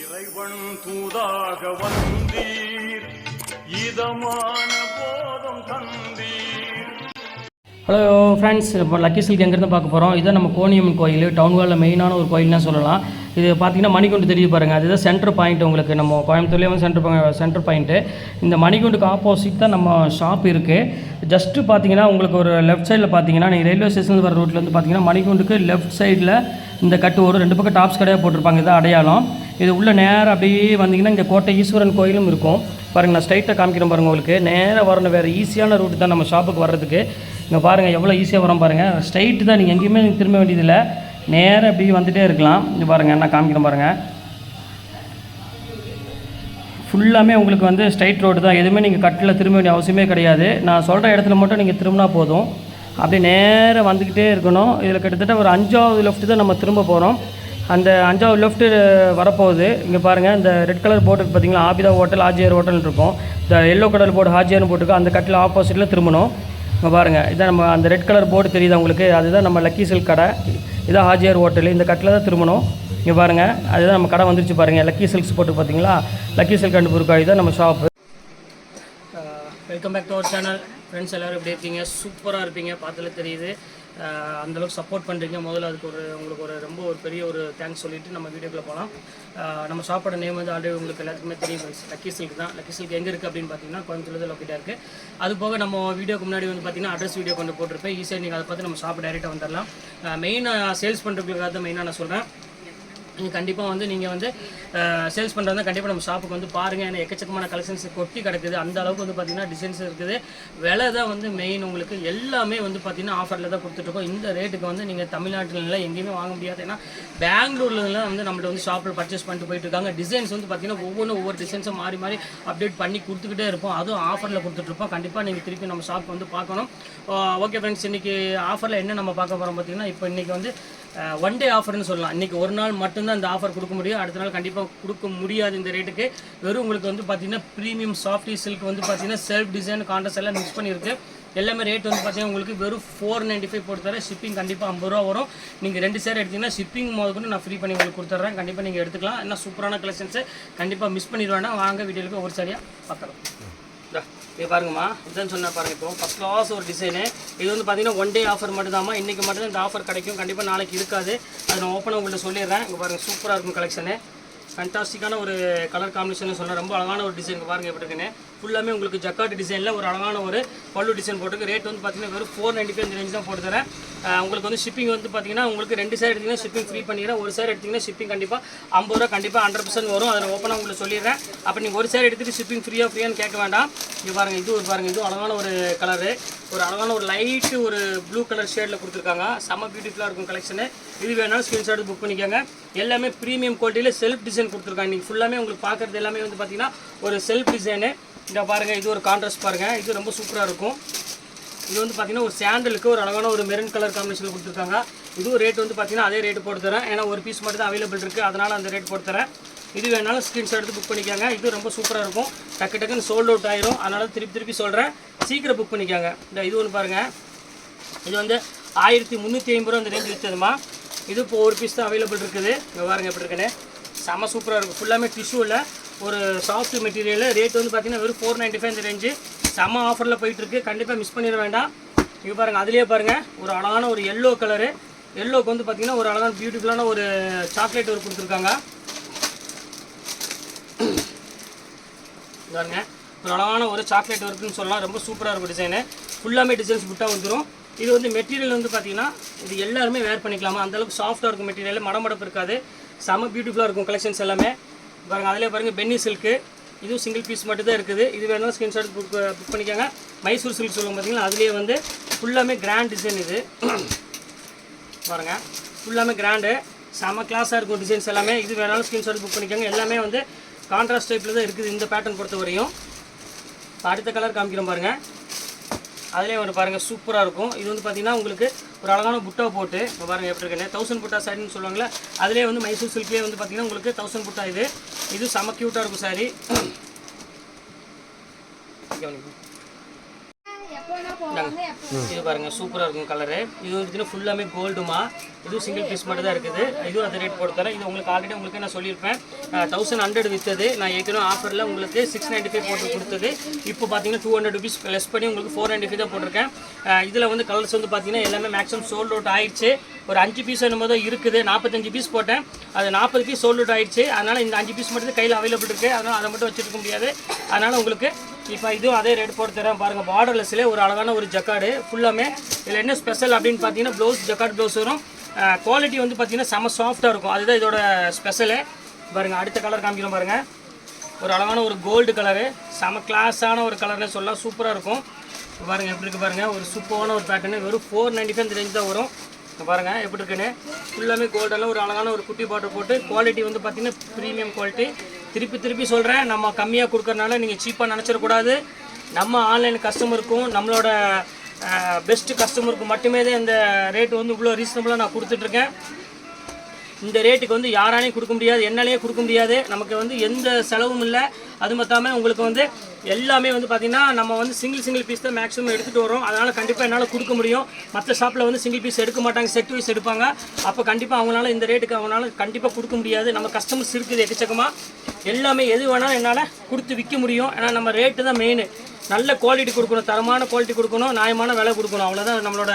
இறைவன் தூதாக வந்தீர் இதமான போதம் தந்தீர். ஹலோ ஃப்ரெண்ட்ஸ், இப்போ லக்கி சில்க் எங்கேருந்து பார்க்க போகிறோம். இதுதான் நம்ம கோணியம்மன் கோயில், டவுன் ஹாலில் மெயினான ஒரு கோயில்னு சொல்லலாம். இது பார்த்திங்கன்னா மணிகுண்டு தெரியுது பாருங்கள், அதுதான் சென்டர் பாயிண்ட். உங்களுக்கு நம்ம கோயம்புத்தூர்லேயே வந்து சென்டர் பாயிண்ட்டு. இந்த மணிகுண்டுக்கு ஆப்போசிட் தான் நம்ம ஷாப் இருக்குது. ஜஸ்ட்டு பார்த்தீங்கன்னா உங்களுக்கு ஒரு லெஃப்ட் சைடில் பார்த்தீங்கன்னா நீங்கள் ரயில்வே ஸ்டேஷன் வர ரோட்டில் வந்து பார்த்தீங்கன்னா மணிகுண்டுக்கு லெஃப்ட் சைடில் இந்த கட்டு ஒரு 2 பக்கம் டாப்ஸ் கடையாக போட்டிருப்பாங்க. இதான் அடையாளம். இது உள்ள நேராக அப்படியே வந்தீங்கன்னா இங்கே கோட்டை ஈஸ்வரன் கோயிலும் இருக்கும் பாருங்கள். நான் ஸ்ட்ரைட்டாக காமிக்கிறேன் பாருங்கள். உங்களுக்கு நேராக வரணும், வேறு ஈஸியான ரூட்டு தான் நம்ம ஷாப்புக்கு வர்றதுக்கு. இங்கே பாருங்கள் எவ்வளோ ஈஸியாக வரோம் பாருங்கள். ஸ்ட்ரைட்டு தான், நீங்கள் எங்கேயுமே திரும்ப வேண்டியதில்லை, நேராக அப்படியே வந்துகிட்டே இருக்கலாம். இங்கே பாருங்கள், நான் காமிக்கிறேன் பாருங்கள். ஃபுல்லாமே உங்களுக்கு வந்து ஸ்ட்ரைட் ரோடு தான், எதுவுமே நீங்கள் கட்டில் திரும்ப வேண்டிய அவசியமே கிடையாது. நான் சொல்கிற இடத்துல மட்டும் நீங்கள் திரும்பினா போதும். அப்படியே நேராக வந்துக்கிட்டே இருக்கணும். இதில் கிட்டத்தட்ட ஒரு 5வது லெஃப்ட்டு தான் நம்ம திரும்ப போகிறோம். அந்த 5வது லெஃப்ட்டு வரப்போகுது. இங்கே பாருங்கள், இந்த ரெட் கலர் போர்டுக்கு பார்த்தீங்கன்னா ஆபிதா ஹோட்டல், ஹாஜியார் ஹோட்டல் இருக்கும். இந்த எல்லோ கலர் போர்டு ஹாஜியார்னு போட்டுருக்கு. அந்த கட்டில் ஆப்போசிட்டில் திரும்பணும். இங்கே பாருங்கள், இதான் நம்ம அந்த ரெட் கலர் போர்டு தெரியுது உங்களுக்கு, அதுதான் நம்ம லக்கி சில்க் கடை. இதான் ஹாஜியார் ஹோட்டல். இந்த கட்டில் தான் திரும்பணும். இங்கே பாருங்கள், அதுதான் நம்ம கடை வந்துருச்சு பாருங்கள். லக்கி சில்க்ஸ் போட்டு பார்த்தீங்களா, லக்கி சில்க் அண்ட் புர்காய் தான் நம்ம shop. Welcome back to our channel. Friends எல்லோரும் எப்படி இருக்கீங்க? சூப்பராக இருப்பீங்க, பார்த்துல தெரியுது. அந்தளவுக்கு சப்போர்ட் பண்ணுறீங்க. முதல்ல அதுக்கு உங்களுக்கு ரொம்ப பெரிய ஒரு தேங்க்ஸ் சொல்லிவிட்டு நம்ம வீடியோக்குள்ளே போகலாம். நம்ம ஷாப்போட நேம் வந்து ஆல்ரெடி உங்களுக்கு எல்லாத்துக்குமே தெரியும், லக்கி சில்க் தான். லக்கி சில்க் எங்கே இருக்குது அப்படின்னு பார்த்தீங்கன்னா கோயம்புத்தூர்ல லொக்கேட்டாக இருக்குது. அது போக நம்ம வீடியோக்கு முன்னாடி வந்து பார்த்தீங்கன்னா அட்ரஸ் வீடியோ கொண்டு போட்டிருப்பேன். ஈஸியாக நீங்கள் அதை பார்த்து நம்ம ஷாப் டைரெக்டாக வந்துடலாம். மெயினாக சேல்ஸ் பண்ணுறதுக்காக தான் மெயினாக நான் சொல்கிறேன். நீங்கள் கண்டிப்பாக வந்து நீங்கள் வந்து சேல்ஸ் பண்ணுறதா கண்டிப்பாக நம்ம ஷாப்புக்கு வந்து பாருங்கள். ஏன்னா எக்கச்சக்கமான கலெக்ஷன்ஸ் கொட்டி கிடக்குது. அந்த அளவுக்கு வந்து பார்த்திங்கன்னா டிசைன்ஸ் இருக்குது. விலை தான் வந்து மெயின். உங்களுக்கு எல்லாமே வந்து பார்த்திங்கன்னா ஆஃபரில் தான் கொடுத்துட்ருக்கோம். இந்த ரேட்டுக்கு வந்து நீங்கள் தமிழ்நாட்டிலலாம் எங்கேயுமே வாங்க முடியாது. ஏன்னா பெங்களூர்லாம் வந்து நம்மள்ட்ட வந்து ஷாப்பில் பர்ச்சேஸ் பண்ணிட்டு போயிட்டுருக்காங்க. டிசைன்ஸ் வந்து பார்த்திங்கன்னா ஒவ்வொரு டிசைன்ஸும் மாறி மாறி அப்டேட் பண்ணி கொடுத்துக்கிட்டே இருப்போம். அதுவும் ஆஃபரில் கொடுத்துட்ருப்போம். கண்டிப்பாக நீங்கள் திருப்பி நம்ம ஷாப் வந்து பார்க்கணும். ஓகே ஃப்ரெண்ட்ஸ், இன்றைக்கி ஆஃபரில் என்ன நம்ம பார்க்க போகிறோம் பார்த்திங்கன்னா, இப்போ இன்றைக்கி வந்து 1 டே ஆஃபர்னு சொல்லலாம். இன்றைக்கி ஒரு நாள் மட்டும்தான் இந்த ஆஃபர் கொடுக்க முடியும். அடுத்த நாள் கண்டிப்பாக கொடுக்க முடியாது இந்த ரேட்டுக்கு. வெறும் உங்களுக்கு வந்து பார்த்திங்கன்னா ப்ரீமியம் சாஃப்டி சில்க் வந்து பார்த்திங்கன்னா செல்ஃப் டிசைன் கான்ட்ராஸ்ட் எல்லாம் மிக்ஸ் பண்ணியிருக்கு. எல்லாமே ரேட் வந்து பார்த்திங்கன்னா உங்களுக்கு வெறும் 495 போட்டு தரேன். ஷிப்பிங் கண்டிப்பாக 50 ரூபா வரும். நீங்கள் 2 சேர் எடுத்திங்கன்னா ஷிப்பிங் முதல்கொண்டு நான் ஃப்ரீ பண்ணி உங்களுக்கு கொடுத்துட்றேன். கண்டிப்பாக நீங்கள் எடுத்துக்கலாம். ஏன்னா சூப்பரான கலெக்ஷன்ஸை கண்டிப்பாக மிஸ் பண்ணிடுவேன்னா வாங்க வீடியோக்கு ஒரு சரியாக பார்க்குறோம். இது பாருங்கம்மா, இதுன்னு சொன்னால் பாருங்கள். இப்போ ஃபஸ்ட் கிளாஸ் ஒரு டிசைனு. இது வந்து பார்த்தீங்கன்னா 1 டே ஆஃபர் மட்டும்தாம்மா. இன்றைக்கி மட்டும்தான் இந்த ஆஃபர் கிடைக்கும். கண்டிப்பாக நாளைக்கு இருக்காது. அதை நான் ஓப்பனாக உங்கள்கிட்ட சொல்லிடுறேன். இங்கே பாருங்கள், சூப்பராக இருக்கும் கலெக்ஷனு. ஃபேண்டாஸ்டிக்கான ஒரு கலர் காம்பினேஷன் சொல்கிறேன். ரொம்ப அழகான ஒரு டிசைன் பாருங்கள் எப்படி இருக்குன்னு. ஃபுல்லாமே உங்களுக்கு ஜக்காட் டிசைனில் ஒரு அழகான ஒரு பல்லு டிசைன் போட்டுருக்கு. ரேட் வந்து பார்த்தீங்கன்னா வெறும் 495 இந்த ரேஞ்ச் தான் போட்டு தரேன். உங்களுக்கு வந்து ஷிப்பிங் வந்து பார்த்தீங்கன்னா உங்களுக்கு 2 சேர் எடுத்திங்கன்னா ஷிப்பிங் ஃப்ரீ பண்ணிடுறேன். ஒரு சேர் எடுத்திங்கன்னா ஷிப்பிங் கண்டிப்பாக 50 ரூபா கண்டிப்பாக 100% வரும். அதை ஓப்பனாக உங்களுக்கு சொல்லிடுறேன். அப்போ நீங்கள் ஒரு சேர் எடுத்துகிட்டு ஷிப்பிங் ஃப்ரீயானு கேட்க வேண்டாம். இங்கே பாருங்கள், இது ஒரு பாருங்கள், இது அழகான ஒரு கலரு. ஒரு அழகான ஒரு லைட்டு ஒரு ப்ளூ கலர் ஷேடில் கொடுத்துருக்காங்க. செம்ம பியூட்டிஃபுல்லாக இருக்கும் கலெக்ஷனு. இது வேணாலும் ஸ்க்ரீன்ஷாட் புக் பண்ணிக்கோங்க. எல்லாமே ப்ரீமியம் குவாலிட்டியில் செல்ஃப் டிசைன் கொடுத்துருக்காங்க. நீங்கள் ஃபுல்லாமே உங்களுக்கு பார்க்குறது எல்லாமே வந்து பார்த்தீங்கன்னா ஒரு செல்ஃப் டிசைனு. இங்கே பாருங்கள், இது ஒரு கான்ட்ராஸ்ட் பாருங்கள், இது ரொம்ப சூப்பராக இருக்கும். இது வந்து பார்த்தீங்கன்னா ஒரு சாண்டலுக்கு ஒரு அழகான ஒரு மெரூன் கலர் காம்பினேஷனில் கொடுத்துருக்காங்க. இதுவும் ரேட் வந்து பார்த்தீங்கன்னா அதே ரேட்டு போட்டு தரேன். ஏன்னா ஒரு பீஸ் மட்டும் தான் அவைலபிள் இருக்குது, அதனால் அந்த ரேட் போட்டு தரேன். இது வேணாலும் ஸ்க்ரீன்ஷாட் எடுத்து புக் பண்ணிக்கோங்க. இது ரொம்ப சூப்பராக இருக்கும். டக்குன்னு சோல்ட் அவுட் ஆயிரும். அதனால திருப்பி சொல்கிறேன், சீக்கிரம் புக் பண்ணிக்கோங்க. இது ஒன்று பாருங்கள், இது வந்து 1350 ரூபா இந்த ரேஞ்ச் விற்றதுமா. இது இப்போ ஒரு பீஸ் தான் அவைலபிள் இருக்குது. இங்கே பாருங்கள் எப்படி இருக்குன்னு, செம்ம சூப்பராக இருக்கும். ஃபுல்லாமே டிஷ்யூவில் ஒரு சாஃப்ட் மெட்டீரியல். ரேட் வந்து பார்த்தீங்கன்னா வெறும் 495 இந்த ரேஞ்சு. செம்ம ஆஃபரில் போயிட்டுருக்கு. கண்டிப்பாக மிஸ் பண்ணிட வேண்டாம். இங்கே பாருங்கள், அதுலேயே பாருங்கள் ஒரு அழகான ஒரு எல்லோ கலரு. எல்லோக்கு வந்து பார்த்தீங்கன்னா ஒரு அழகான பியூட்டிஃபுல்லான ஒரு சாக்லேட் ஒரு கொடுத்துருக்காங்க. பாருங்க, ஒரு அழகான ஒரு சாக்லேட் ஒர்க்குன்னு சொல்லலாம். ரொம்ப சூப்பராக இருக்கும் டிசைனு. ஃபுல்லாமே டிசைன்ஸ் புட்டாக வந்துடும். இது வந்து மெட்டீரியல் வந்து பார்த்தீங்கன்னா இது எல்லாருமே வேர் பண்ணிக்கலாமா, அந்தளவுக்கு சாஃப்ட்டாக இருக்கும் மெட்டீரியல். மடமடப்பு இருக்காது. செம்ம பியூட்டிஃபுல்லாக இருக்கும் கலெக்ஷன்ஸ் எல்லாமே. பாருங்கள், அதிலே பாருங்கள் பென்னி சில்க்கு. இதுவும் சிங்கிள் பீஸ் மட்டும் தான் இருக்குது. இது வேணாலும் ஸ்க்ரீன்ஷாட் புக் பண்ணிக்கோங்க. மைசூர் சில்க் சொல்லுவோம் பார்த்தீங்கன்னா, அதுலேயே வந்து ஃபுல்லாமே கிராண்ட் டிசைன். இது பாருங்கள், ஃபுல்லாமே கிராண்டு, செம்ம கிளாஸாக இருக்கும் டிசைன்ஸ் எல்லாமே. இது வேணாலும் ஸ்க்ரீன்ஷாட் புக் பண்ணிக்கோங்க. எல்லாமே வந்து கான்ட்ராஸ்ட் டைப்பில் தான் இருக்குது இந்த பேட்டர்ன் பொறுத்த வரையும். அடுத்த கலர் காமிக்கிறோம் பாருங்கள். அதிலே ஒன்று பாருங்கள், சூப்பராக இருக்கும். இது வந்து பார்த்திங்கன்னா உங்களுக்கு ஒரு அழகான புட்டா போட்டு பாருங்கள் எப்படி இருக்குன்னு. 1000 புட்டா சாரின்னு சொல்லுவாங்களே, அதிலே வந்து மைசூர் சில்க்லேயே வந்து பார்த்திங்கன்னா உங்களுக்கு 1000 புட்டா. இது செம்ம க்யூட்டாக இருக்கும் சாரி. இது பாருங்கள் சூப்பராக இருக்கும் கலரு. இது வந்து ஃபுல்லாமே கோல்டுமா. இதுவும் சிங்கிள் பீஸ் மட்டும் தான் இருக்குது. இதுவும் அந்த ரேட் போட்டு தரேன். இது உங்களுக்கு ஆல்ரெடி உங்களுக்கு நான் சொல்லியிருப்பேன் 1100 விற்றது. நான் ஏற்கனவே ஆஃபரில் உங்களுக்கு 695 போட்டு கொடுத்தது. இப்போ பார்த்தீங்கன்னா 200 rupees லெஸ் பண்ணி உங்களுக்கு 495 தான் போட்டிருக்கேன். இதில் வந்து கலர்ஸ் வந்து பார்த்தீங்கன்னா எல்லாமே மேக்ஸிமம் சோல்ட் அவுட் ஆயிடுச்சு. ஒரு 5 பீஸ் என்னமோ தான் இருக்குது. 45 பீஸ் போட்டேன், அது 40 பீஸ் சோல்ட் அவுட் ஆயிடுச்சு. அதனால் இந்த 5 பீஸ் மட்டும் கையில் அவைலபிள் இருக்குது. அதனால் அதை மட்டும் வச்சுருக்க முடியாது. அதனால் உங்களுக்கு இப்போ இதுவும் அதே ரேட் போட்டு தரேன். பாருங்கள் பார்டர்லெஸ்லேயே ஒரு அழகான ஒரு ஜக்கார்டு ஃபுல்லாமே. இதில் என்ன ஸ்பெஷல் அப்படின்னு பார்த்தீங்கன்னா ப்ளவுஸ் ஜக்கார்டு ப்ளவுஸ் வரும். குவாலிட்டி வந்து பார்த்தீங்கன்னா செம்ம சாஃப்டாக இருக்கும். அதுதான் இதோட ஸ்பெஷலு. பாருங்கள் அடுத்த கலர் காமிக்கிறோம் பாருங்கள். ஒரு அழகான ஒரு கோல்டு கலரு, செம கிளாஸான ஒரு கலர்னு சொல்லலாம். சூப்பராக இருக்கும். பாருங்கள் எப்படி இருக்குது பாருங்கள். ஒரு சூப்பரான ஒரு பேட்டர்னு வெறும் 495 இந்த ரேஞ்ச் தான் வரும். பாருங்கள் எப்படி இருக்குன்னு. ஃபுல்லாமே கோல்டெல்லாம் ஒரு அழகான ஒரு குட்டி பாட்டர் போட்டு குவாலிட்டி வந்து பார்த்தீங்கன்னா ப்ரீமியம் குவாலிட்டி. திருப்பி சொல்கிறேன், நம்ம கம்மியாக கொடுக்கறனால நீங்கள் சீப்பாக நினச்சிடக்கூடாது. நம்ம ஆன்லைன் கஸ்டமருக்கும் நம்மளோட பெஸ்ட்டு கஸ்டமருக்கு மட்டுமே தான் இந்த ரேட்டு வந்து இவ்வளோ ரீசனபுளாக நான் கொடுத்துட்ருக்கேன். இந்த ரேட்டுக்கு வந்து யாராலையும் கொடுக்க முடியாது, என்னாலேயே கொடுக்க முடியாது. நமக்கு வந்து எந்த செலவும் இல்லை. அது மொத்தமாக உங்களுக்கு வந்து எல்லாமே வந்து பார்த்திங்கன்னா நம்ம வந்து சிங்கிள் பீஸ் தான் மேக்ஸிமம் எடுத்துகிட்டு வரோம். அதனால் கண்டிப்பாக என்னால் கொடுக்க முடியும். மற்ற ஷாப்பில் வந்து சிங்கிள் பீஸ் எடுக்க மாட்டாங்க, செட் வைஸ் எடுப்பாங்க. அப்போ கண்டிப்பாக அவங்களால இந்த ரேட்டுக்கு அவங்களால கண்டிப்பாக கொடுக்க முடியாது. நம்ம கஸ்டமர்ஸ் இருக்குது எக்கச்சக்கமாக. எல்லாமே எது வேணாலும் என்னால் கொடுத்து விற்க முடியும். ஏன்னா நம்ம ரேட்டு தான் மெயின். நல்ல குவாலிட்டி கொடுக்கணும், தரமான குவாலிட்டி கொடுக்கணும், நியாயமான விலை கொடுக்கணும். அவ்வளோதான் நம்மளோட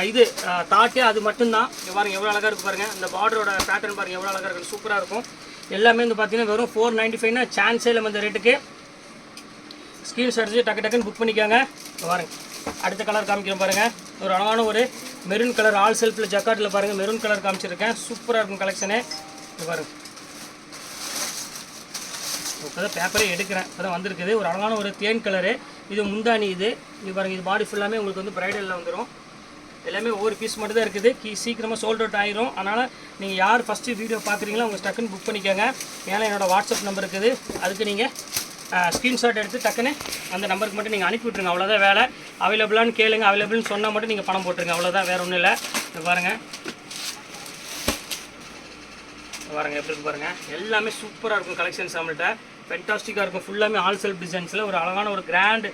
இது தாட்டே. அது மட்டும்தான். இங்கே பாருங்கள் எவ்வளோ அழகாக இருக்குது பாருங்கள். இந்த பார்டரோட பேட்டர்ன் பாருங்கள் எவ்வளோ அழகாக இருக்குது. சூப்பராக இருக்கும். எல்லாமே வந்து பார்த்தீங்கன்னா வெறும் 495 சான்ஸே இல்லை இந்த ரேட்டுக்கு. ஸ்க்ரீன்ஷாட் எடுத்து டக்குன்னு புக் பண்ணிக்கோங்க. பாருங்கள் அடுத்த கலர் காமிக்கிறோம் பாருங்கள். ஒரு அழகான ஒரு மெரூன் கலர் ஆல் செல்ஃபில் ஜக்கார்டில் பாருங்கள் மெரூன் கலர் காமிச்சிருக்கேன். சூப்பராக இருக்கும் கலெக்ஷனு. பாருங்கள் இப்போ தான் பேப்பரே எடுக்கிறேன், இப்போ தான் வந்திருக்குது. ஒரு அழகான ஒரு தேன் கலரு. இது முந்தானி. இது பாருங்கள். இது பாடி ஃபுல்லாமே உங்களுக்கு வந்து ப்ரைடலில் வந்துடும். எல்லாமே ஒவ்வொரு பீஸ் மட்டும் தான் இருக்குது. சீக்கிரமாக சோல்ட் அவுட் ஆயிரும். அதனால் நீங்கள் யார் ஃபஸ்ட்டு வீடியோ பார்க்குறீங்களோ அவங்க டக்குன்னு புக் பண்ணிக்கோங்க. ஏன்னா என்னோடய வாட்ஸ்அப் நம்பர் இருக்குது. அதுக்கு நீங்கள் ஸ்க்ரீன்ஷாட் எடுத்து டக்குன்னு அந்த நம்பருக்கு மட்டும் நீங்கள் அனுப்பி விட்ருங்க. அவ்வளோதான் வேலை. அவைலபிளானு கேளுங்க. அவைலபிள்னு சொன்னால் மட்டும் நீங்கள் பணம் போட்டுருங்க. அவ்வளோதான், வேறு ஒன்றும் இல்லை. பாருங்கள் எப்படி இருக்கு பாருங்கள். எல்லாமே சூப்பராக இருக்கும் கலெக்ஷன்ஸ் நம்மள்கிட்ட. ஃபென்டாஸ்டிக்காக இருக்கும். ஃபுல்லாமே ஆல் செல்ஃப் டிசைன்ஸில் ஒரு அழகான ஒரு கிராண்ட்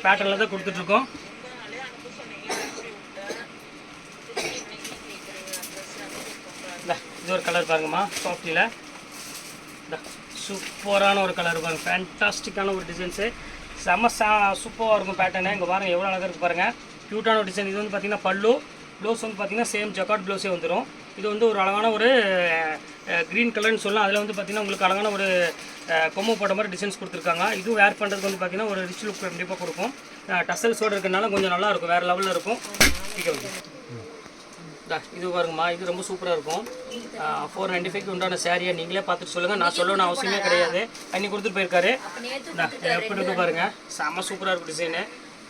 பேட்டர்னில் தான் கொடுத்துட்ருக்கோம். இது ஒரு கலர் பாருங்கம்மா சாஃப்டியில். சூப்பரான ஒரு கலர் பாருங்கள். ஃபேன்டாஸ்டிக்கான ஒரு டிசைன்ஸு. செம்ம சூப்பராக இருக்கும் பேட்டர்னு. இங்கே பாருங்கள் எவ்வளோ அழகாக இருக்குது பாருங்கள். க்யூட்டான ஒரு டிசைன். இது வந்து பார்த்திங்கன்னா பல்லு. ப்ளவுஸ் வந்து பார்த்திங்கன்னா சேம் ஜக்கார்ட் ப்ளவுஸே வந்துடும். இது வந்து ஒரு அழகான ஒரு க்ரீன் கலர்னு சொல்லலாம். அதில் வந்து பார்த்திங்கன்னா உங்களுக்கு அழகான ஒரு கொம்பு போட்ட மாதிரி டிசைன்ஸ் கொடுத்துருக்காங்க. இதுவும் வேர் பண்ணுறதுக்கு வந்து பார்த்திங்கன்னா ஒரு ரிச் லுக் கண்டிப்பாக கொடுக்கும். டசல்ஸோடு இருக்கிறனால கொஞ்சம் நல்லாயிருக்கும், வேறு லெவலில் இருக்கும். இது பாருங்கம்மா. இது ரொம்ப சூப்பராக இருக்கும். 495 உண்டான சாரியை நீங்களே பார்த்துட்டு சொல்லுங்கள். நான் சொல்லணும்னு அவசியமே கிடையாது. அன்னி கொடுத்துட்டு போயிருக்காரு. எப்படி இருக்கு பாருங்கள். செம்ம சூப்பராக இருக்கும் டிசைனு.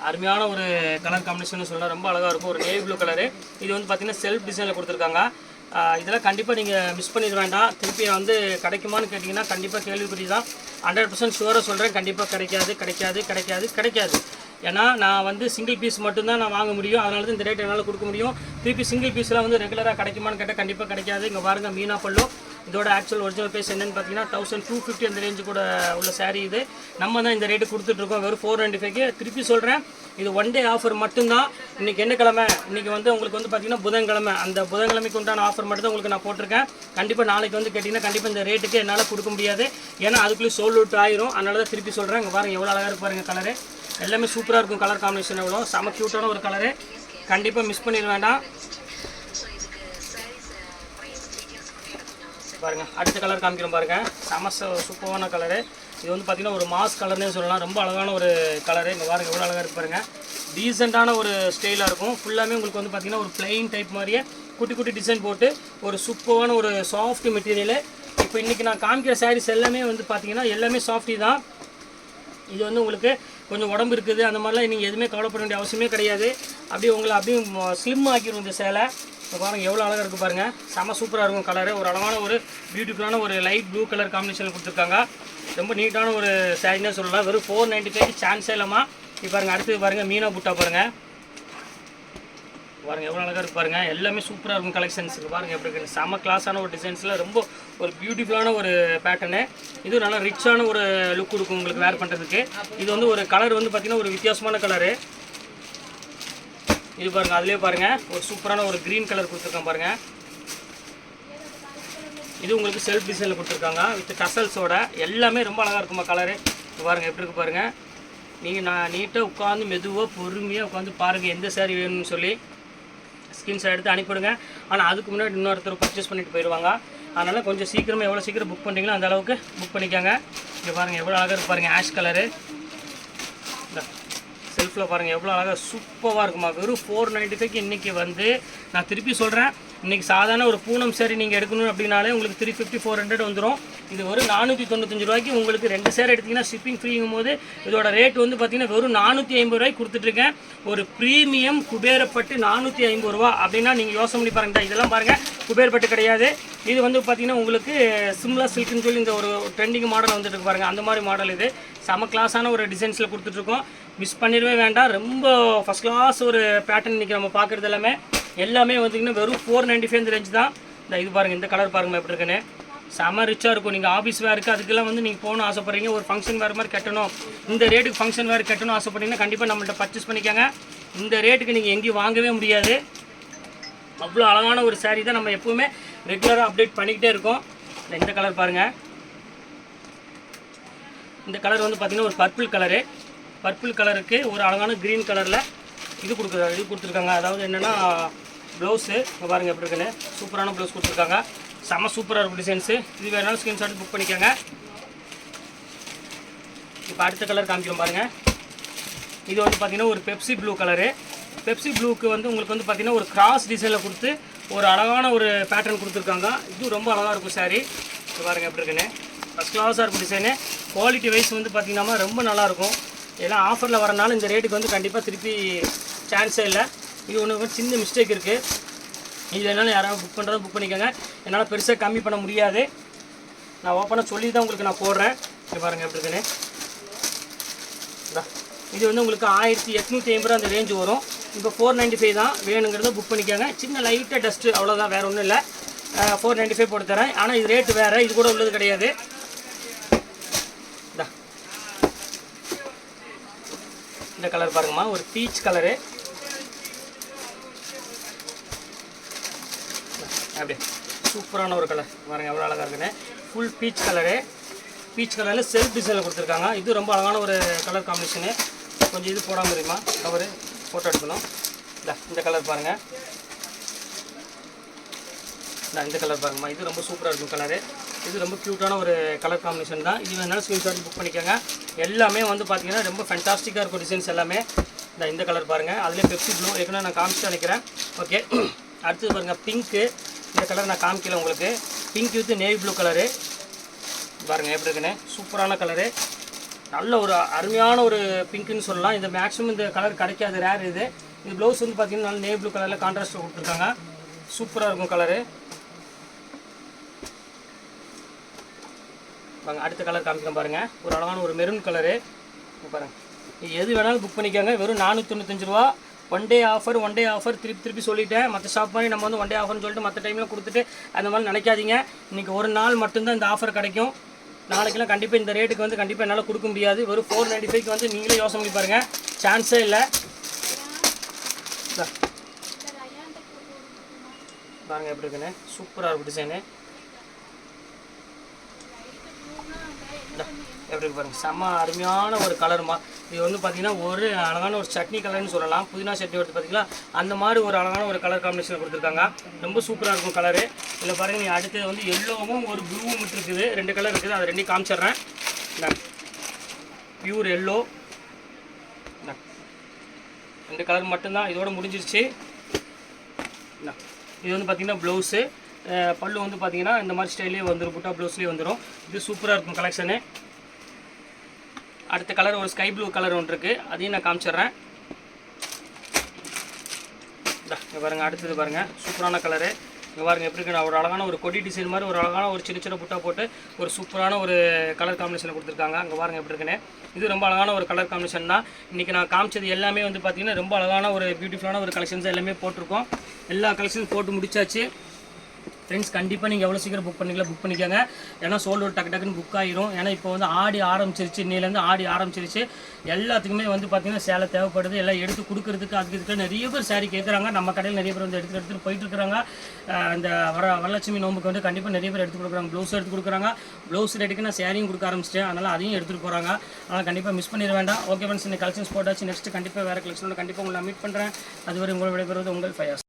அருமையான ஒரு கலர் காம்பினேஷன் சொல்லலாம். ரொம்ப அழகாக இருக்கும். ஒரு நேவி ப்ளூ கலரு. இது வந்து பார்த்திங்கன்னா செல்ஃப் டிசைனில் கொடுத்துருக்காங்க. இதெல்லாம் கண்டிப்பாக நீங்கள் மிஸ் பண்ணிட வேண்டாம். திருப்பி வந்து கிடைக்குமான்னு கேட்டிங்கன்னா கண்டிப்பாக கேள்விக்குறி தான். 100% ஷுவராக சொல்கிறேன். கண்டிப்பாக கிடைக்காது. ஏன்னா நான் வந்து சிங்கிள் பீஸ் மட்டும்தான் நான் வாங்க முடியும். அதனால தான் இந்த ரேட் என்னால் கொடுக்க முடியும். திருப்பி சிங்கிள் பீஸ்லாம் வந்து ரெகுலராக கிடைக்குமான்னு கேட்டால் கண்டிப்பாக கிடைக்காது. இங்கே பாருங்கள் மீனா பல்லு. இதோட ஆக்சுவல் ஒரிஜினல் ப்ரைஸ் என்னென்னு பார்த்தீங்கன்னா 1250 அந்த ரேஞ்சு கூட உள்ள சாரீ. இது நம்ம தான் இந்த ரேட்டு கொடுத்துட்ருக்கோம் வெறும் 495. திருப்பி சொல்கிறேன், இது ஒன் டே ஆஃபர் மட்டும்தான். இன்றைக்கி என்ன கிழமை? இன்றைக்கி வந்து உங்களுக்கு வந்து பார்த்திங்கன்னா புதன்கிழமை. அந்த புதன்கிழமைக்கு உண்டான ஆஃபர் மட்டும் தான் உங்களுக்கு நான் போட்டிருக்கேன். கண்டிப்பாக நாளைக்கு வந்து கேட்டிங்கன்னா கண்டிப்பாக இந்த ரேட்டுக்கு என்னால் கொடுக்க முடியாது. ஏன்னா அதுக்குள்ளேயே சோல்ட் அவுட் ஆயிரும். அதனால தான் திருப்பி சொல்கிறேன். இங்கே பாருங்கள் எவ்வளோ அழகாக இருக்கு பாருங்கள் கலரு. எல்லாமே சூப்பராக இருக்கும். கலர் காம்பினேஷன் எவ்வளோ செம க்யூட்டான ஒரு கலரு. கண்டிப்பாக மிஸ் பண்ணிட வேண்டாம். பாருங்கள் அடுத்த கலர் காமிக்கிறோம் பாருங்கள். செம சூப்பரான கலரு. இது வந்து பார்த்திங்கன்னா ஒரு மாஸ் கலர்னே சொல்லலாம். ரொம்ப அழகான ஒரு கலரு. இங்கே பாருங்கள் எவ்வளோ அழகாக இருக்கு பாருங்கள். டீசெண்டான ஒரு ஸ்டைலாக இருக்கும். ஃபுல்லாமே உங்களுக்கு வந்து பார்த்திங்கன்னா ஒரு பிளெயின் டைப் மாதிரியே குட்டி டிசைன் போட்டு ஒரு சூப்பரான ஒரு சாஃப்ட் மெட்டீரியலு. இப்போ இன்றைக்கி நான் காமிக்கிற சாரீஸ் எல்லாமே வந்து பார்த்திங்கன்னா எல்லாமே சாஃப்டி தான். இது வந்து உங்களுக்கு கொஞ்சம் உடம்பு இருக்குது அந்த மாதிரிலாம் நீங்கள் எதுவுமே கவலைப்பட வேண்டிய அவசியமே கிடையாது. அப்படியே உங்களை அப்படியே ஸ்லிம் ஆக்கிடும் இந்த சேலை. இப்போ பாருங்கள் எவ்வளோ அழகாக இருக்குது பாருங்கள். செம்ம சூப்பராக இருக்கும் கலரு. ஒரு அழகான ஒரு பியூட்டிஃபுல்லான ஒரு லைட் ப்ளூ கலர் காம்பினேஷனில் கொடுத்துருக்காங்க. ரொம்ப நீட்டான ஒரு சாரின்னே சொல்லலாம். வெறும் 495 சான்ஸே இல்லாமல். இப்போ பாருங்கள் அடுத்து பாருங்கள் மீனா புட்டா பாருங்கள். பாருங்கள் எவ்வளோ அழகாக இருக்குது பாருங்கள். எல்லாமே சூப்பராக இருக்கும் கலெக்ஷன்ஸ். பாருங்கள் எப்படி இருக்குது. செம்ம கிளாஸான ஒரு டிசைன்ஸில் ரொம்ப ஒரு பியூட்டிஃபுல்லான ஒரு பேட்டர்னு. இது நல்லா ரிச்சான ஒரு லுக் கொடுக்கும் உங்களுக்கு வேர் பண்ணுறதுக்கு. இது வந்து ஒரு கலர் வந்து பார்த்திங்கன்னா ஒரு வித்தியாசமான கலரு. இது பாருங்கள், அதுலேயே பாருங்கள் ஒரு சூப்பரான ஒரு க்ரீன் கலர் கொடுத்துருக்கேன் பாருங்கள். இது உங்களுக்கு செல்ஃப் டிசைனில் கொடுத்துருக்காங்க வித் டசல்ஸோட. எல்லாமே ரொம்ப அழகாக இருக்குமா கலரு. பாருங்கள் எப்படி இருக்குது பாருங்கள். நீங்கள் நான் நீட்டாக உட்காந்து மெதுவாக பொறுமையாக உட்காந்து பாருங்கள் எந்த சாரீ வேணும்னு சொல்லி ஸ்கிரீன்ஷாட் எடுத்து அனுப்பிவிடுங்க. ஆனால் அதுக்கு முன்னாடி இன்னொருத்தர் பர்ச்சேஸ் பண்ணிட்டு போயிடுவாங்க. அதனால் கொஞ்சம் சீக்கிரமாக எவ்வளோ சீக்கிரம் புக் பண்ணிங்களோ அந்த அளவுக்கு புக் பண்ணிக்கோங்க. இங்கே பாருங்கள் எவ்வளோ அழகாக இருக்குது பாருங்கள், ஆஷ் கலரு. செல்ஃபில் பாருங்கள் எவ்வளோ அழகாக சூப்பராக இருக்குமா. வெறும் 495க்கு இன்றைக்கி வந்து நான் திருப்பி சொல்கிறேன், இன்றைக்கி சாதாரண ஒரு பூனம் சேரீ நீங்கள் எடுக்கணும் அப்படின்னாலே உங்களுக்கு 350 400 வந்துடும். இது ஒரு 495 ரூபாய்க்கு உங்களுக்கு 2 சேரீ எடுத்திங்கன்னா ஷிப்பிங் ஃப்ரீங்கும் போது இதோட ரேட் வந்து பார்த்திங்கன்னா வெறும் 450 ரூபாய்க்கு கொடுத்துட்ருக்கேன். ஒரு ப்ரீமியம் குபேரப்பட்டு 450 ரூபா அப்படின்னா நீங்கள் யோசனை பண்ணி பாருங்கள். இதெல்லாம் பாருங்கள் குபேரப்பட்டு கிடையாது. இது வந்து பார்த்திங்கன்னா உங்களுக்கு சிம்லா சில்க்குன்னு சொல்லி இந்த ஒரு ட்ரெண்டிங் மாடல் வந்துட்டு இருக்கு பாருங்கள். அந்த மாதிரி மாடல் இது செம கிளாஸான ஒரு டிசைன்ஸில் கொடுத்துட்ருக்கோம். மிஸ் பண்ணிடவே வேண்டாம். ரொம்ப ஃபஸ்ட் கிளாஸ் ஒரு பேட்டர்ன் இன்றைக்கி நம்ம பார்க்குறது எல்லாமே வந்துங்கன்னா வெறும் 495 இந்த ரேஞ்ச் தான். இந்த இது பாருங்கள், இந்த கலர் பாருங்கள் எப்படி இருக்குன்னு. செம ரிச்சாக இருக்கும். நீங்கள் ஆஃபீஸ் வேருக்கு அதுக்கெல்லாம் வந்து நீங்கள் போகணும் ஆசைப்பட்றீங்க, ஒரு ஃபங்க்ஷன் வேறு மாதிரி கட்டணும், இந்த ரேட்டுக்கு ஃபங்க்ஷன் வேறு கட்டணும் ஆசைப்பட்றீங்கன்னா கண்டிப்பாக நம்மள்ட்ட பர்ச்சேஸ் பண்ணிக்கோங்க. இந்த ரேட்டுக்கு நீங்கள் எங்கேயும் வாங்கவே முடியாது. அவ்வளோ அழகான ஒரு சாரீ தான். நம்ம எப்போவுமே ரெகுலராக அப்டேட் பண்ணிக்கிட்டே இருக்கோம். இந்த கலர் பாருங்கள். இந்த கலர் வந்து பார்த்திங்கன்னா ஒரு பர்பிள் கலரு. பர்பிள் கலருக்கு ஒரு அழகான க்ரீன் கலரில் இது கொடுத்துருக்காங்க. அதாவது என்னென்னா ப்ளவுஸு பாருங்கள் எப்படி இருக்குன்னு. சூப்பரான ப்ளவுஸ் கொடுத்துருக்காங்க. செம்ம சூப்பராக இருக்கும் டிசைன்ஸு. இது வேணாலும் ஸ்க்ரீன்ஷாட் புக் பண்ணிக்கோங்க. இப்போ அடுத்த கலர் காமிக்கிறோம் பாருங்கள். இது வந்து பார்த்திங்கன்னா ஒரு பெப்சி ப்ளூ கலரு. பெப்சி ப்ளூக்கு வந்து உங்களுக்கு வந்து பார்த்திங்கன்னா ஒரு கிராஸ் டிசைனில் கொடுத்து ஒரு அழகான ஒரு பேட்டர்ன் கொடுத்துருக்காங்க. இது ரொம்ப அழகாக இருக்கும் சாரீ. இது பாருங்கள் எப்படி இருக்குன்னு. ஃபஸ்ட் கிளாஸாக இருக்கும் டிசைனு. குவாலிட்டி வைஸ் வந்து பார்த்திங்கன்னா ரொம்ப நல்லாயிருக்கும். எல்லாம் ஆஃபரில் வரனால இந்த ரேட்டுக்கு வந்து கண்டிப்பாக திருப்பி சான்ஸே இல்லை. இது ஒன்று சின்ன மிஸ்டேக் இருக்குது. இது என்னால் யாராவது புக் பண்ணுறதும் புக் பண்ணிக்கோங்க. என்னால் பெருசாக கம்மி பண்ண முடியாது. நான் ஓப்பனாக சொல்லி தான் உங்களுக்கு நான் போடுறேன். இது பாருங்கள் எப்படி இருக்குன்னு. இது வந்து உங்களுக்கு 1850 அந்த ரேஞ்சு வரும். இப்போ 495 தான். வேணுங்கிறத புக் பண்ணிக்கோங்க. சின்ன லைட்டாக டஸ்ட்டு அவ்வளோதான், வேறு ஒன்றும் இல்லை. 495 போட்டு தரேன். ஆனால் இது ரேட்டு வேறு, இது கூட உள்ளது கிடையாது. இந்த கலர் பாருங்கம்மா, ஒரு பீச் கலரு. அப்படியே சூப்பரான ஒரு கலர் பாருங்கள் எவ்வளோ அழகாக இருக்குன்னு. Full peach colour. பீச் கலரில் செல்ஃப் டிசைனில் கொடுத்துருக்காங்க. இது ரொம்ப அழகான ஒரு கலர் காம்பினேஷனு. கொஞ்சம் இது போடாமல் தெரியுமா கவரு, ஃபோட்டோ எடுக்கணும். இந்த கலர் பாருங்கள். இந்த கலர் பாருங்கம்மா, இது ரொம்ப சூப்பராக இருக்கும் கலரு. இது ரொம்ப க்யூட்டான ஒரு கலர் காம்பினேஷன் தான். இது வேணாலும் ஸ்க்ரீன்ஷாட் புக் பண்ணிக்கோங்க. எல்லாமே வந்து பார்த்திங்கன்னா ரொம்ப ஃபேண்டாஸ்டிக்காக இருக்கும் டிசைன்ஸ் எல்லாமே. இந்த கலர் பாருங்கள், அதிலே பெப்சி ப்ளூ ஏற்கனவே நான் காமிச்சு நினைக்கிறேன். ஓகே, அடுத்தது பாருங்கள் பிங்க்கு. இந்த கலர் நான் காமிக்கல உங்களுக்கு. Pink with navy blue colour பாருங்கள் எப்படி இருக்குன்னு. சூப்பரான கலரு, நல்ல ஒரு அருமையான ஒரு பிங்க்குன்னு சொல்லலாம். இந்த மேக்ஸிமம் இந்த கலர் கிடைக்காது, ரேர் இது. இந்த ப்ளவுஸ் வந்து பார்த்திங்கன்னா நல்ல நேவி ப்ளூ கலரில் கான்ட்ராஸ்ட் கொடுத்துருக்காங்க. சூப்பராக இருக்கும் கலரு. வாங்க அடுத்த கலர் காமிக்கிறேன் பாருங்கள். ஒரு அழகான ஒரு மெரூன் கலரு பாருங்கள். நீங்கள் எது வேணாலும் புக் பண்ணிக்கோங்க. வெறும் 495 ரூபா. ஒன் டே ஆஃபர் திருப்பி சொல்லிட்டேன். மற்ற ஷாப் மாதிரி நம்ம வந்து ஒன் டே ஆஃபர்னு சொல்லிட்டு மற்ற டைமில் கொடுத்துட்டு அந்த மாதிரி நினைக்காதீங்க. இன்றைக்கி ஒரு நாள் மட்டும்தான் இந்த ஆஃபர் கிடைக்கும். நாளைக்கெல்லாம் கண்டிப்பாக இந்த ரேட்டுக்கு வந்து கண்டிப்பாக என்னால் கொடுக்க முடியாது. வெறும் 495க்கு வந்து நீங்களே யோசனை பண்ணி பாருங்கள், சான்ஸே இல்லை. பாருங்கள் எப்படி இருக்குன்னு. சூப்பராக இருக்கும் டிசைனு. எப்படி இருக்கு பாருங்கள், செம்ம அருமையான ஒரு கலருமா. இது வந்து பார்த்திங்கன்னா ஒரு அழகான ஒரு சட்னி கலர்னு சொல்லலாம். புதினா சட்னி எடுத்து பார்த்திங்களா, அந்த மாதிரி ஒரு அழகான ஒரு கலர் காம்பினேஷன் கொடுத்துருக்காங்க. ரொம்ப சூப்பராக இருக்கும் கலரு. இதில் பாருங்கள், நீங்கள் அடுத்தது வந்து எல்லோவும் ஒரு ப்ளூவும் இருக்குது. 2 கலர் இருக்குது, அதை 2 காமிச்சிட்றேன். பியூர் எல்லோ 2 கலர் மட்டும்தான், இதோட முடிஞ்சிருச்சு. இது வந்து பார்த்திங்கன்னா ப்ளவுஸு, பல்லு வந்து பார்த்திங்கன்னா இந்த மாதிரி ஸ்டைல்லே வந்துடும், புட்டா ப்ளவுஸ்லேயே வந்துடும். இது சூப்பராக இருக்கும் கலெக்ஷனு. அடுத்த கலர் ஒரு ஸ்கை ப்ளூ கலர் ஒன்று இருக்குது, அதையும் நான் காமிச்சிட்றேன். இங்கே பாருங்கள், அடுத்தது பாருங்கள், சூப்பரான கலரு. இங்கே பாருங்கள் எப்படி இருக்கு. ஒரு அழகான ஒரு கொடி டிசைன் மாதிரி ஒரு அழகான ஒரு சின்ன புட்டா போட்டு ஒரு சூப்பரான ஒரு கலர் காம்பினேஷனில் கொடுத்துருக்காங்க. அங்கே பாருங்கள் எப்படி இருக்குன்னு. இது ரொம்ப அழகான ஒரு கலர் காம்பினேஷன் தான். இன்றைக்கி நான் காமிச்சது எல்லாமே வந்து பார்த்திங்கன்னா ரொம்ப அழகான ஒரு பியூட்டிஃபுல்லான ஒரு கலெக்ஷன்ஸ் எல்லாமே போட்டிருக்கோம். எல்லா கலெக்ஷனும் போட்டு முடிச்சாச்சு. ஃப்ரெண்ட்ஸ் கண்டிப்பாக நீங்கள் எவ்வளோ சீக்கிரம் புக் பண்ணிக்கோங்க. ஏன்னா சோல்டு டக்கு டக்குன்னு புக் ஆயிரும். ஏன்னா இப்போ வந்து ஆடி ஆரம்பிச்சிருச்சு, இன்னிலேருந்து ஆடி ஆரம்பிச்சிருச்சு. எல்லாத்துக்குமே வந்து பார்த்தீங்கன்னா சேலை தேவைப்படுது. எல்லாம் எடுத்து கொடுக்குறதுக்கு அதுக்கு இதுக்கு நிறைய பேர் சாரி கேட்குறாங்க. நம்ம கடையில் நிறைய பேர் வந்து எடுத்துகிட்டு போயிட்டு இருக்கிறாங்க. இந்த வரலட்சுமி நோம்புக்கு வந்து கண்டிப்பாக நிறைய பேர் எடுத்து கொடுக்குறாங்க. ப்ளவுஸ் எடுத்து கொடுக்குறாங்க. ப்ளவுஸ் ரேட்டுக்கு நான் சேரீயும் கொடுக்க ஆரம்பிச்சிட்டேன். அதனால் அதையும் எடுத்துகிட்டு போகிறாங்க. அதனால் கண்டிப்பாக மிஸ் பண்ணிட வேண்டாம். ஓகே ஃப்ரெண்ட்ஸ், இந்த கலெக்ஷன்ஸ் போட்டாச்சு. நெக்ஸ்ட் கண்டிப்பாக வேறு கலெக்ஷனோட கண்டிப்பாக உங்களை மீட் பண்ணுறேன். அதுவரை உங்களை விடைபெறுவது உங்கள் ஃபயாஸ்.